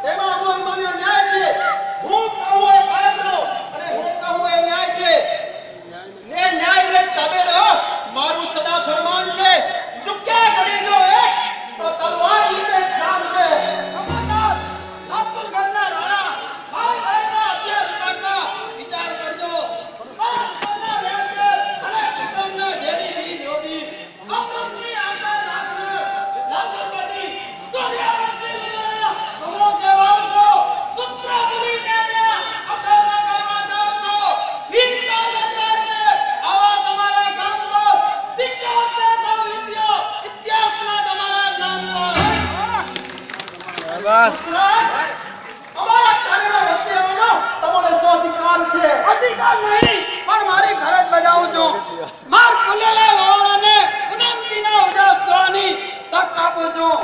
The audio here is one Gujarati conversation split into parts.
તેમાં અમલમાં ન્યાય છે. હું કહું એ કાયદો અને હું કહું એ ન્યાય છે. ને ન્યાયને તાબે રહો મારું સદા ફરમાન છે. ચૂક્યા કરી જો એક તો તલવાર નીચે જાન છે. બસ અમારા કાર્યમાં વચ્ચે આવવાનો તમારો શું અધિકાર છે? અધિકાર નહીં પણ મારી ફરજ બજાવું છું. માર ખુલેલા લોહાને વિનંતીના ઉદાસ થવાની તક આપું છું.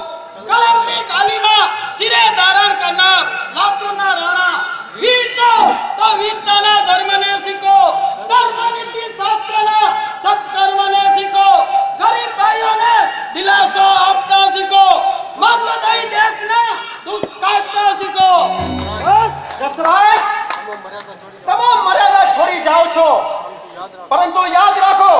કલમની કાલીમાં શિરે ધારણ કરનાર લાતુરના રાણા વીર છો તો વીરતાના ધર્મને શીખો. ધર્મનીતિ શાસ્ત્રના સત્કર્મને શીખો. ગરીબ ભાઈઓને દિલાસો આપતા શીખો. મત દઈ દેશના દુઃખ કાઢતા શીખો. જસરાજ તમામ મર્યાદા છોડી જાઓ છો, પરંતુ યાદ રાખો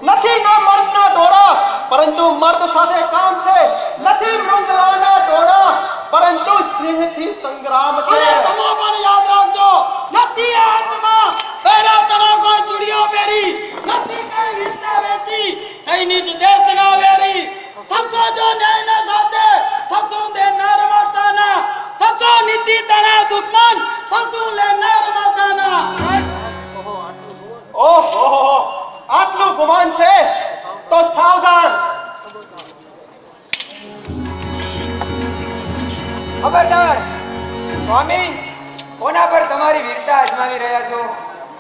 નથી ના મર્દના ડોળા પરંતુ મર્દ સાથે કામ છે. નથી મૃગલાના ડોળા પરંતુ સિંહથી સંગ્રામ છે. અને તમે પણ યાદ રાખજો નથી આ હાથમાં પહેરા તનો કોઈ ચૂડીઓ પહેરી. નથી કઈ વીરતા વેચી તઈની જ દેશના વેરી. થશો જો ન્યાયના સાથે થશો દેનાર માતાના. થશો નીતિ તણા દુશ્મન થશો લેનાર માતાના. ઓહો આટલું ગુમાન છે તો સાવધાન. ખબરદાર સ્વામી, કોના પર તમારી વીરતા અજમાવી રહ્યા છો?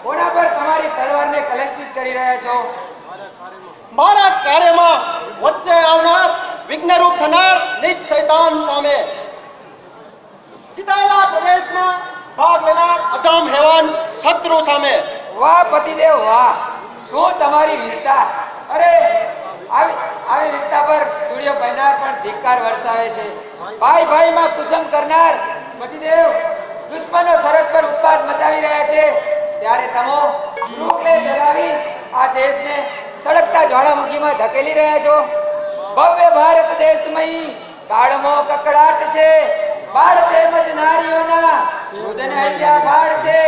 કોના પર તમારી તલવારને કલંકિત કરી રહ્યા છો? મારા કાર્યમાં વચ્ચે આવનાર વિઘ્નરૂપ થનાર નીચ શૈતાન સામે, જીતાયેલા પ્રદેશમાં ભાગ લેનાર અધમ હેવાન શત્રુ સામે. વાહ પતિદેવ વાહ, શું તમારી વીરતા! અરે આવી વીરતા પર ચૂડીઓ પહેરનાર પણ ધિક્કાર વરસાવે છે. ભાઈ ભાઈમાં કુસમ કરનાર પતિદેવ દુશ્મનો સરહદ પર ઉત્પાત મચાવી રહ્યા છે, ત્યારે તમો રૂકલે જગાવી આ દેશને સળગતા જ્વાળામુખીમાં ધકેલી રહ્યા છો. ભવ્ય ભારત દેશમય કાળમો કકડાટ છે. બાળ તેમજ નારીઓના રુદન હૈયા ગાઢ છે.